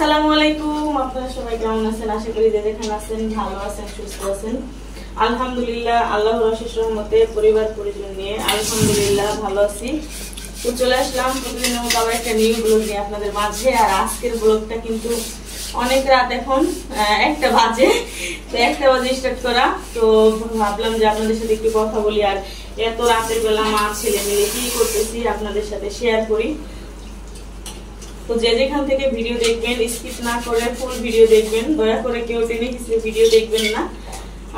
আসসালামু আলাইকুম। আপনারা সবাই কেমন আছেন? আশা করি যে যেখানে আছেন ভালো আছেন, সুস্থ আছেন। আলহামদুলিল্লাহ, আল্লাহর অশেষ রহমতে পরিবার পরিজন নিয়ে আলহামদুলিল্লাহ ভালো আছি। তো চলে আসলাম প্রতিদিনের মতো আবার একটা নিউ ব্লগ নিয়ে আপনাদের মাঝে। আর আজকের ব্লগটা কিন্তু অনেক রাত, এখন 1টা বাজে। তো 1টা বাজে স্টার্ট করা। তো ভাবলাম যে আপনাদের সাথে একটু কথা বলি, আর এত রাতের বেলা মা ছেলে মিলে কি করতেছি আপনাদের সাথে শেয়ার করি। তো যে যেখান থেকে ভিডিও দেখবেন স্কিপ না করে ফুল ভিডিও দেখবেন, দয়া করে কেউ টেনে হিসেবে ভিডিও দেখবেন না।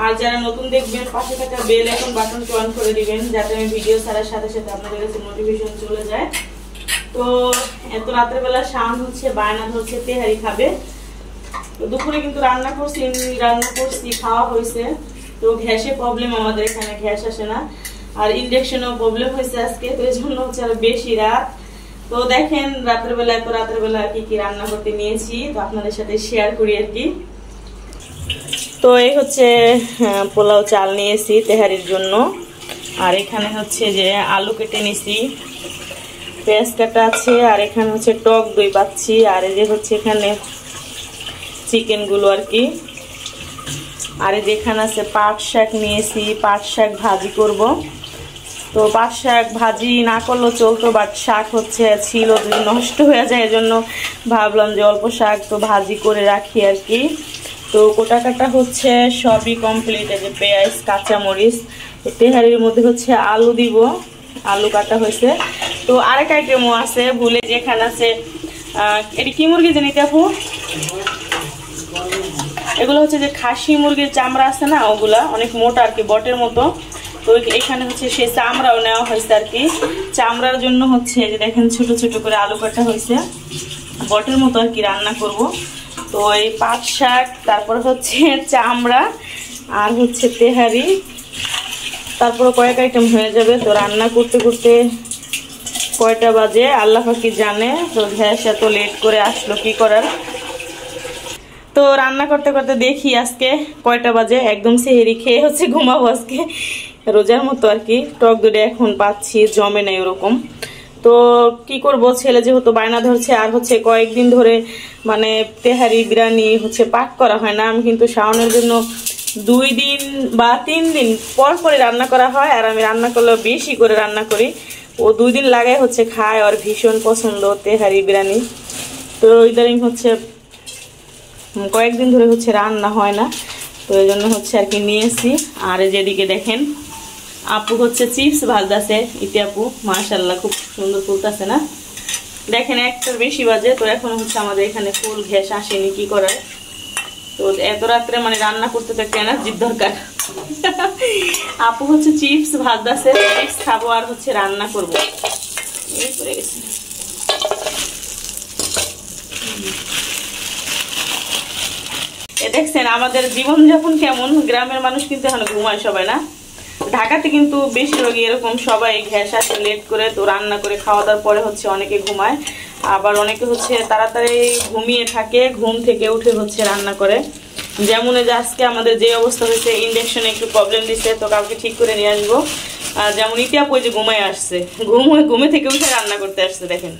আর যারা নতুন দেখবেন পাশে থাকা বেল আইকন বাটনটি অন করে দিবেন, যাতে আমি ভিডিও ছাড়ার সাথে সাথে আপনাদের কাছে নোটিফিকেশন চলে যায়। তো এত রাতের বেলা শাওন হচ্ছে বায়না ধরছে তেহারি খাবে। তো দুপুরে কিন্তু রান্না করছি, খাওয়া হয়েছে। তো গ্যাসে প্রবলেম, আমাদের এখানে গ্যাস আসে না, আর ইন্ডাকশনও প্রবলেম হয়েছে আজকে। তো এই জন্য হচ্ছে আরো বেশি রাত। তো দেখেন রাতের বেলা কি কি রান্না করতে নিয়েছি, তো আপনাদের সাথে শেয়ার করি আর কি। তো এই হচ্ছে পোলাও চাল নিয়েছি তেহারির জন্য। আর এখানে হচ্ছে যে আলু কেটে নিয়েছি, পেঁয়াজ কাটা আছে, আর এখানে হচ্ছে টক দই পাচ্ছি। আর এই যে হচ্ছে এখানে চিকেন গুলো আর কি। আর যেখানে আছে পাট শাক নিয়েছি, পাট শাক ভাজি করব। তো পাট শাক ভাজি না করলেও চলতো, বাট শাক হচ্ছে ছিল যদি নষ্ট হয়ে যায়, এজন্য ভাবলাম যে অল্প শাক তো ভাজি করে রাখি আর কি। তো কোটা কাটা হচ্ছে সবই কমপ্লিট। এই যে পেঁয়াজ, কাঁচামরিচ, তেহারির মধ্যে হচ্ছে আলু দিব, আলু কাটা হয়েছে। তো আরেক আইটেমও আছে ভুলে, যেখানে আছে এটি কি মুরগি জানিতে আপু, এগুলো হচ্ছে যে খাসি মুরগির চামড়া আছে না, ওগুলা অনেক মোটা আর কি, বটের মতো। তো এখানে হচ্ছে সেই চামড়াও নেওয়া হয়েছে আর কি। চামড়ার জন্য হচ্ছে যে দেখেন ছোট ছোট করে আলু কাটা হয়েছে, বটের মতো আর কি রান্না করব। তো এই পাট শাক, তারপর হচ্ছে চামড়া, আর হচ্ছে তেহারি, তারপর কয়েক আইটেম হয়ে যাবে। তো রান্না করতে করতে কয়টা বাজে আল্লাহ পাকি জানে। তো গ্যাস এত লেট করে আসলো, কি করার। তো রান্না করতে করতে দেখি আজকে কয়টা বাজে, একদম সেহেরি খেয়ে হচ্ছে ঘুমাবো আজকে, রোজার মতো আর কি। টক দই এখন পাচ্ছি, জমে নাই ওরকম। তো কি করব, ছেলে যেহেতু বায়না ধরছে, আর হচ্ছে কয়েকদিন ধরে মানে তেহারি বিরিয়ানি হচ্ছে পাক করা হয় না। আমি কিন্তু শাওনের জন্য 2 দিন বা 3 দিন পর পরে রান্না করা হয়, আর আমি রান্না করলেও বেশি করে রান্না করি। ও 2 দিন লাগাই হচ্ছে খায়, আর ভীষণ পছন্দ তেহারি বিরিয়ানি। তো ইদানিং হচ্ছে কয়েকদিন ধরে হচ্ছে রান্না হয় না, তো এই জন্য হচ্ছে আর কি নিয়েছি। আর যেদিকে দেখেন আপু হচ্ছে চিপস ভাজতেছে, ইতি আপু মাশাআল্লাহ খুব সুন্দর ফুলতেছে না। দেখেন 1টার বেশি বাজে, তো এখন হচ্ছে আমাদের এখানে ফুল গ্যাস আসেনি, কি করার। তো এত রাত্রে মানে রান্না করতে তো একটা এনার্জির দরকার। আপু হচ্ছে চিপস ভাজতেছে, চিপস খাবো আর হচ্ছে রান্না করবো, এই করে গেছে। দেখছেন আমাদের জীবনযাপন কেমন, গ্রামের মানুষ কিন্তু এখন ঘুমায় সবাই না। ঢাকাতে কিন্তু বেশিরভাগই এরকম, সবাই গ্যাস আসে লেট করে, তো রান্না করে খাওয়া দাওয়ার পরে হচ্ছে অনেকে ঘুমায়, আবার অনেকে হচ্ছে তাড়াতাড়ি ঘুমিয়ে থাকে, ঘুম থেকে উঠে হচ্ছে রান্না করে। যেমন যে আজকে আমাদের যে অবস্থা হয়েছে, ইন্ডাকশনে একটু প্রবলেম দিচ্ছে, তো কাউকে ঠিক করে নিয়ে আসবো। যেমন ইতিহাপ ওই যে ঘুমায় আসছে, ঘুমে থেকে উঠে রান্না করতে আসছে, দেখেন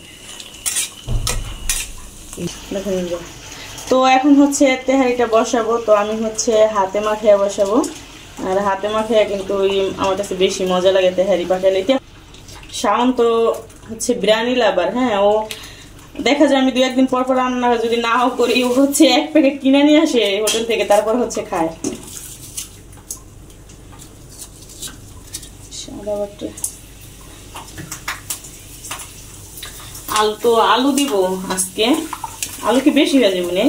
দেখেন। তো এখন হচ্ছে তেহারিটা বসাবো। তো আমি হচ্ছে হাতে মাখিয়ে বসাবো, আর হাতে মাখিয়ে কিন্তু আমার কাছে বেশি মজা লাগে তেহারি পাকাইলে। শাওন তো হচ্ছে বিরিয়ানি লাভার, হ্যাঁ, ও দেখা যায় আমি 2-1 দিন পর পর রান্না যদি নাও করি, ও হচ্ছে 1 প্যাকেট কিনে নিয়ে আসে হোটেল থেকে, তারপর হচ্ছে খায়। আলু দিব আজকে, আলু কি বেশি হয়ে যাবে না,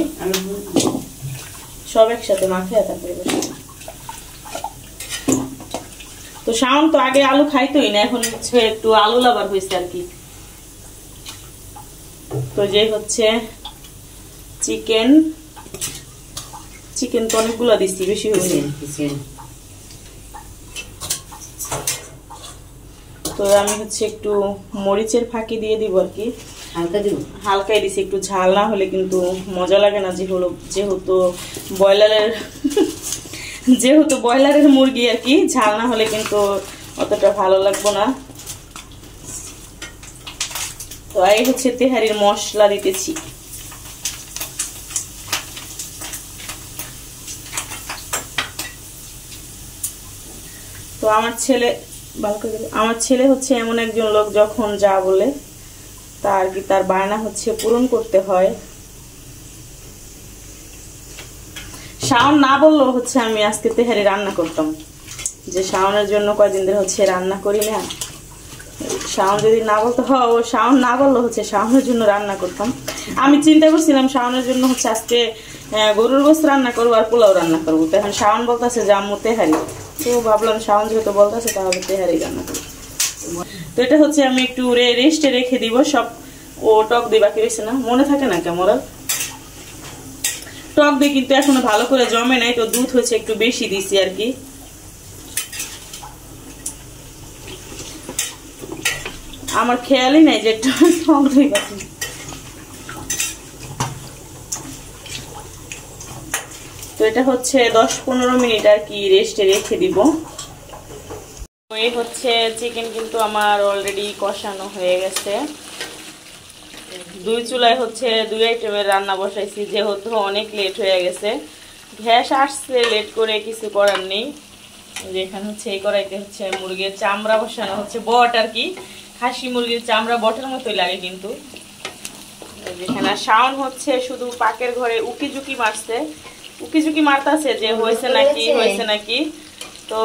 সব একসাথে মাখিয়ে তারপরে বসে। তো শাওন তো আগে আলু খাইতোই না, এখন হচ্ছে একটু আলু লাভার হয়েছে আর কি। তো যে হচ্ছে চিকেন তো অনেকগুলো দিচ্ছি, বেশি হয়েছে। তো আমি হচ্ছে একটু মরিচের ফাঁকি দিয়ে দিব আর কি, হালকাই দিছি, একটু ঝাল না হলে কিন্তু মজা লাগে না। যেহেতু ব্রয়লারের মুরগি আর কি, ঝাল না হলে কিন্তু অতটা ভালো লাগবে না। তো এই হচ্ছে তেহারির মশলা দিতেছি। তো আমার ছেলে হচ্ছে এমন একজন লোক, যখন যা বলে তার বায়না হচ্ছে পূরণ করতে হয়। শাওন না বললেও হচ্ছে আমি আজকে তেহারি রান্না করতাম, যে শাওনের জন্য কয়দিন ধরে হচ্ছে রান্না করি না। শাওন যদি না বলতো, ও শাওন না বললো হচ্ছে শাওনের জন্য রান্না করতাম। আমি চিন্তা করছিলাম শাওনের জন্য হচ্ছে আজকে গরুর গোশত রান্না করবো আর পোলাও রান্না করবো। তো এখন শাওন বলতেছে যে আম্মু তেহারি, তো ভাবলাম শাওন যেহেতু বলতেছে তাহলে তেহারি রান্না করবো। তো এটা হচ্ছে আমি একটু রেস্টে রেখে দিব সব। ও টক দিয়ে বাকি রয়েছে না, মনে থাকে না কেমন টক দিয়ে, কিন্তু এখনো ভালো করে জমে নাই, তো দুধ হচ্ছে একটু বেশি দিছি আর কি। আমার খেয়ালই নাই যে টক দই বাকি। তো এটা হচ্ছে 10-15 মিনিট আর কি রেস্টে রেখে দিব। এই হচ্ছে চিকেন কিন্তু আমার অলরেডি কষানো হয়ে গেছে। 2 চুলায় হচ্ছে 2 আইটেমের রান্না বসাইছি, যেহেতু অনেক লেট হয়ে গেছে। গ্যাস আসছে লেট করে, কিছু করার নেই। এখানে হচ্ছে এই কড়াইতে হচ্ছে মুরগির চামড়া বসানো হচ্ছে, বট আর কি। খাসি মুরগির চামড়া বটের মতোই লাগে কিন্তু। এখানে শাওন হচ্ছে শুধু পাকের ঘরে উকি ঝুঁকি মারতেছে যে হয়েছে নাকি। তো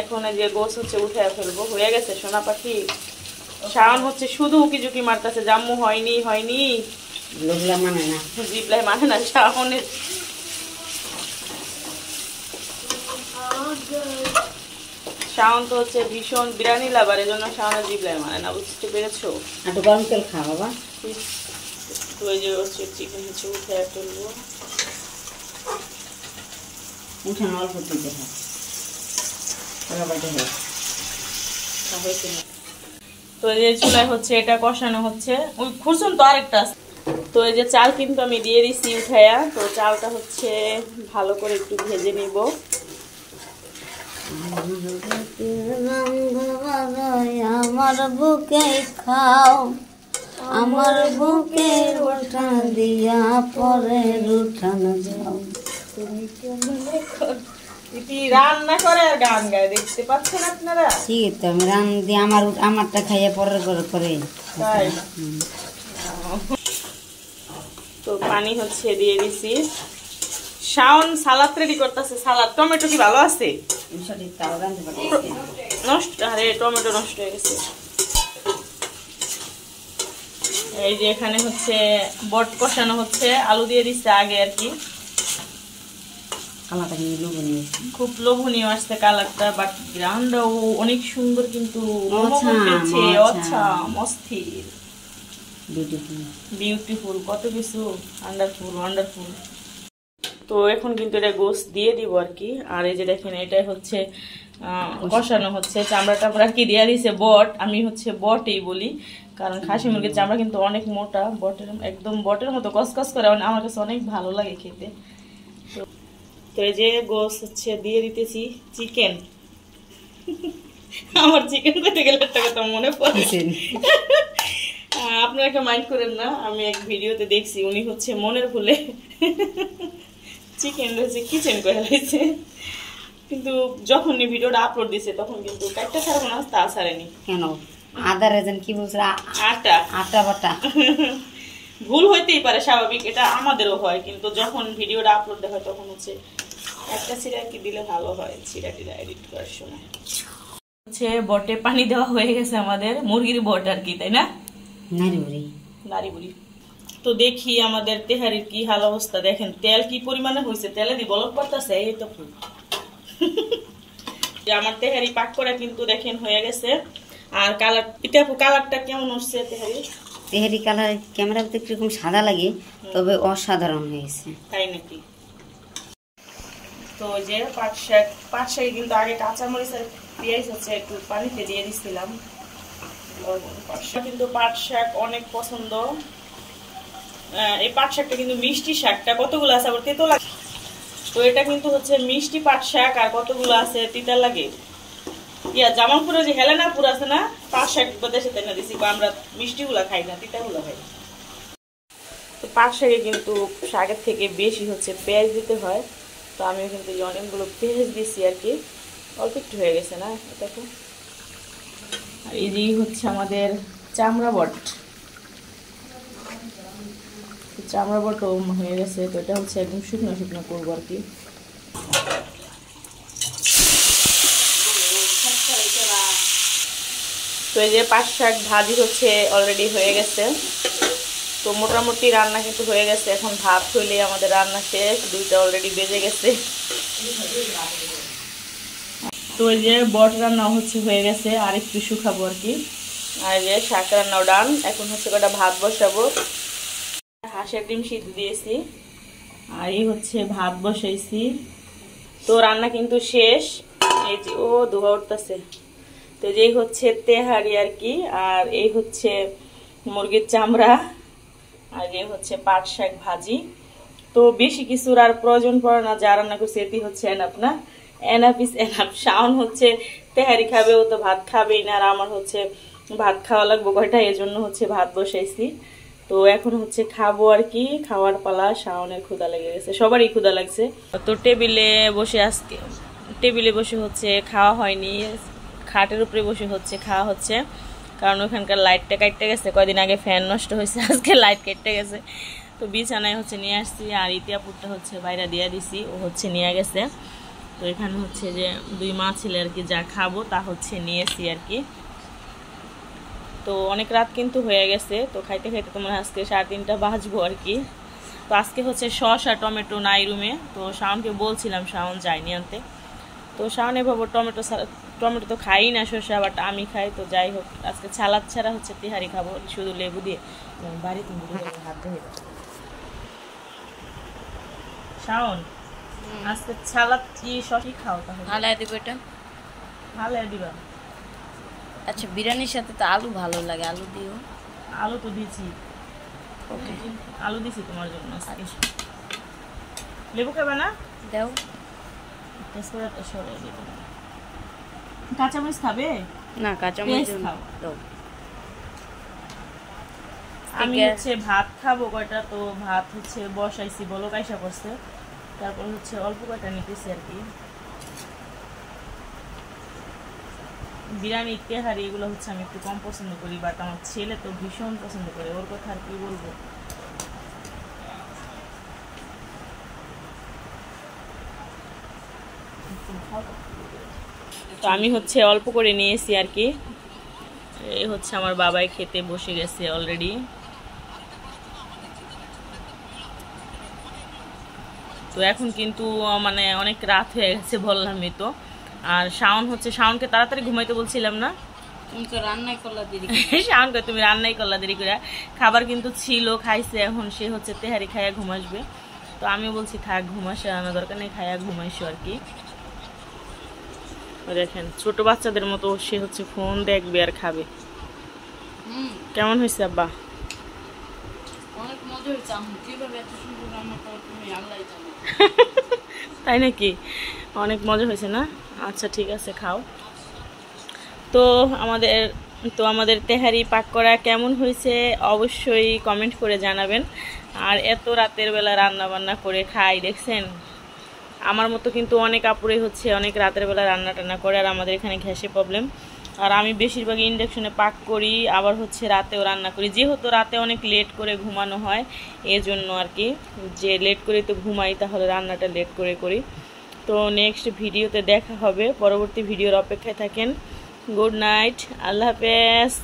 এখন যে গোস হচ্ছে উঠে ফেলবো, হয়ে গেছে সোনা পাখি। শাওন হচ্ছে শুধু উকি ঝুঁকি মারতেছে, জাম্মু হয়নি জিবলাই মানে না শাওনের। শাওন তো হচ্ছে ভীষণ বিরিয়ানি লাভার, এই জন্য শাওনের জিবলাই মানে না, বুঝতে পেরেছো? একটু গরম তেল খা বাবা। তো এই যে হচ্ছে চিকেন হচ্ছে উঠে ফেলবো। উঠানো অল্প দিতে হয়। তো এই যে চুলায় হচ্ছে এটা কষানো হচ্ছে, ওই খুরসুন তো আরেকটা। তো এই যে চাল কিন্তু আমি দিয়ে দিছি উঠাইয়া। তো চালটা হচ্ছে ভালো করে একটু ভেজে নিব। আমার বুকে খাও, আমার বুকে উঠান দিয়া পরে উঠান যাও। রান্না করে আর গান গায়, দেখতে পাচ্ছেন আপনারা? ঠিক তো আমি রান দিয়ে আমারটা খাইয়ে পরের করে। তো পানি হচ্ছে দিয়ে দিছি। শাওন সালাদ রেডি করতেছে। সালাদ টমেটো কি ভালো আছে? নষ্ট, আরে টমেটো নষ্ট হয়ে গেছে। এই যে এখানে হচ্ছে বট কষানো হচ্ছে, আলু দিয়ে দিচ্ছে আগে আর কি। খুব লোভনীয় আসছে কালারটা, বাট গ্রাউন্ডটাও অনেক সুন্দর, কিন্তু বিউটিফুল, কত কিছু ওয়ান্ডারফুল। তো এখন কিন্তু এটা গোস্ত দিয়ে দিব আর কি। আর এই যে দেখেন এটাই হচ্ছে কষানো হচ্ছে, চামড়া টামড়া কি দিয়ে দিছে বট। আমি হচ্ছে বটই বলি, কারণ খাসি মুরগির চামড়া কিন্তু অনেক মোটা, একদম বটের মতো কসকস করে, আমার কাছে অনেক ভালো লাগে খেতে। তো এই যে গোস্ত হচ্ছে দিয়ে দিতেছি চিকেন। আমার চিকেন খেতে গেলে একটা কথা মনে পড়ছে, আপনারা একটা মাইন্ড করেন না। আমি এক ভিডিওতে দেখছি, উনি হচ্ছে মনের ভুলে চিকেন হচ্ছে কিচেন করে ফেলেছে, কিন্তু যখন ভিডিওটা আপলোড দিছে তখন কিন্তু কাটটা ছাড়বো না, তা ছাড়েনি কেন। আদা রেজন কি বলছে, আটা বাটা। ভুল হইতেই পারে, স্বাভাবিক, এটা আমাদেরও হয়, কিন্তু যখন ভিডিওটা আপলোড দেওয়া হয় তখন হচ্ছে একটা সিরা কি দিলে ভালো হয়, সিরাটিরা এডিট করার সময়। হচ্ছে বটে পানি দেওয়া হয়ে গেছে আমাদের, মুরগির বট আর কি, তাই না? নারী বুড়ি। তো দেখি আমাদের তেহারির কি হাল অবস্থা। দেখেন তেল কি পরিমাণে হয়েছে, তেলে দি বলক পড়তেছে। এই তো আমার তেহারি পাক করা কিন্তু দেখেন হয়ে গেছে। আর কালার, এটা কালারটা কেমন হচ্ছে তেহারি কালার ক্যামেরাতে কিরকম সাদা লাগে, তবে অসাধারণ হয়েছে। তাই নাকি? তো যে পাট শাক কিন্তু আগে কাঁচামরিচ আর পেঁয়াজ হচ্ছে একটু পানিতে দিয়ে দিচ্ছিলাম। কিন্তু পাট শাক অনেক পছন্দ। এই পাট শাকটা কিন্তু মিষ্টি শাকটা, কতগুলো আছে আবার তেতো লাগে। তো এটা কিন্তু হচ্ছে মিষ্টি পাট শাক, আর কতগুলো আছে তিতা লাগে। জামালপুরে যে হেলেনাপুর আছে না, পাট শাক দেশে তেনা দিছি, আমরা মিষ্টি গুলা খাই না, তিতা গুলা খাই। তো পাট শাকে কিন্তু শাকের থেকে বেশি হচ্ছে পেঁয়াজ দিতে হয়। তো আমি কিন্তু অনেকগুলো পেঁয়াজ দিছি আর কি। অল্প একটু হয়ে গেছে না, দেখো। আর এই যে হচ্ছে আমাদের চামড়া বট, চামড়া বটও হয়ে গেছে। তো এটা হচ্ছে একদম শুকনো শুকনো করবো আর কি। তো এই যে পাট শাক ভাজি হচ্ছে অলরেডি হয়ে গেছে। তো মোটামুটি রান্না কিন্তু হয়ে গেছে। এখন ভাত হইলে আমাদের রান্না শেষ, 2টা অলরেডি বেজে গেছে। তো এই যে বট রান্না হচ্ছে হয়ে গেছে, আর একটু শুকাবো আর কি। আর এই যে শাক রান্নাও ডান। এখন হচ্ছে কটা ভাত বসাবো। হাঁসের ডিম সিদ্ধ দিয়েছি, আর এই হচ্ছে ভাত বসাইছি। তো রান্না কিন্তু শেষ। এই যে ও ধোয়া উঠতেছে। তো এই হচ্ছে তেহারি আর কি, আর এই হচ্ছে মুরগির চামড়া, আর এই হচ্ছে পাট শাক ভাজি। তো বেশি কিছুর আর প্রয়োজন পড়ে না, যা রান্না করছে এটি হচ্ছে এনাফ না, এনাফ ইস এনাফ। শাওন হচ্ছে তেহারি খাবে, ও তো ভাত খাবেই না, আর আমার হচ্ছে ভাত খাওয়া লাগবে কয়টা, এজন্য হচ্ছে ভাত বসাইছি। তো এখন হচ্ছে খাবো আর কি, খাওয়ার পালা। শাওনের ক্ষুধা লেগে গেছে, সবারই ক্ষুধা লাগছে। তো টেবিলে বসে আজকে হচ্ছে খাওয়া হয়নি, খাটের উপরে বসে হচ্ছে খাওয়া হচ্ছে, কারণ ওখানকার লাইটটা কাটতে গেছে। কয়দিন আগে ফ্যান নষ্ট হয়েছে, আজকে লাইট কেটে গেছে। তো বিছানায় হচ্ছে নিয়ে আসছি, আর ইতিয়াপুরটা হচ্ছে বাইরে দিয়ে দিছি, ও হচ্ছে নিয়ে গেছে। তো এখানে হচ্ছে যে 2 মা ছেলে আর কি যা খাবো তা হচ্ছে নিয়েছি আর কি। তো অনেক রাত কিন্তু হয়ে গেছে। তো খাইতে খাইতে তোমার আজকে 3:30 বাজবো আর কি। তো আজকে হচ্ছে সস আর টমেটো নাই রুমে। তো শাওনকে বলছিলাম, শাওন যায়নি আনতে। তো শাওন এভাবে টমেটো তো খাই না, শসা, বাট আমি খাই। তো যাই হোক, আজকে সালাদ ছাড়া হচ্ছে তেহারি খাবো শুধু লেবু দিয়ে। বাড়ি তুমি হাত ধুয়ে শাওন, আজকে সালাদ কি শসই খাও তাহলে? হালায় দিব এটা, হালায় দিবা। আচ্ছা, বিরিয়ানির সাথে তো আলু ভালো লাগে, আলু দিও। আলু তো দিয়েছি, ওকে, আলু দিছি তোমার জন্য আজকে। লেবু খাবে না? দাও। তেজপাতাটা সরিয়ে দিব। কাঁচামরিচ খাবে না, কাঁচামরিচ খাও। দাও। আমি হচ্ছে ভাত খাবো কয়টা। তো ভাত হচ্ছে বসাইছি, বলো কাইসা করছে। তারপর হচ্ছে অল্প কয়টা নিতেছি আর কি। বিরিয়ানি, তেহারি এগুলো হচ্ছে আমি একটু কম পছন্দ করি, বাট আমার ছেলে তো ভীষণ পছন্দ করে, ওর কথা আর কি বলবো। তো আমি হচ্ছে অল্প করে নিয়েছি আর কি। এই হচ্ছে আমার বাবাই খেতে বসে গেছে অলরেডি। তো এখন কিন্তু মানে অনেক রাত হয়ে গেছে বললামই তো। আর শাওনকে তাড়াতাড়ি ঘুমাইতে বলছিলাম না? তুমি তো রান্নাই করলা দেরি শাওনকে তুমি রান্নাই করলা দেরি করে। খাবার কিন্তু ছিল, খাইছে, এখন সে হচ্ছে তেহারি খাইয়া ঘুমাসবে। তো আমি বলছি থাক, ঘুমাসে আনা দরকার নেই, খাইয়া ঘুমাইছো আর কি। দেখেন ছোট বাচ্চাদের মতো সে হচ্ছে ফোন দেখবে আর খাবে। কেমন হয়েছে আব্বা? অনেক মজা হয়েছে। কিভাবে এত সুন্দর রান্না করো তুমি, আল্লাহই জানে। তাই নাকি? অনেক মজা হয়েছে না? আচ্ছা ঠিক আছে, খাও। তো আমাদের তেহারি পাক করা কেমন হয়েছে অবশ্যই কমেন্ট করে জানাবেন। আর এত রাতের বেলা রান্না বান্না করে খাই, দেখছেন? আমার মতো কিন্তু অনেক আপুরে হচ্ছে অনেক রাতের বেলা রান্না টান্না করে, আর আমাদের এখানে গ্যাসের প্রবলেম। আর আমি বেশিরভাগ ইন্ডাকশনে পাক করি, আবার হচ্ছে রাতেও রান্না করি। যেহেতু রাতে অনেক লেট করে ঘুমানো হয়, এজন্য আর কি, যে লেট করে তো ঘুমাই, তাহলে রান্নাটা লেট করে করি। তো নেক্সট ভিডিওতে দেখা হবে, পরবর্তী ভিডিওর অপেক্ষায় থাকেন। গুড নাইট, আল্লাহ হাফেজ।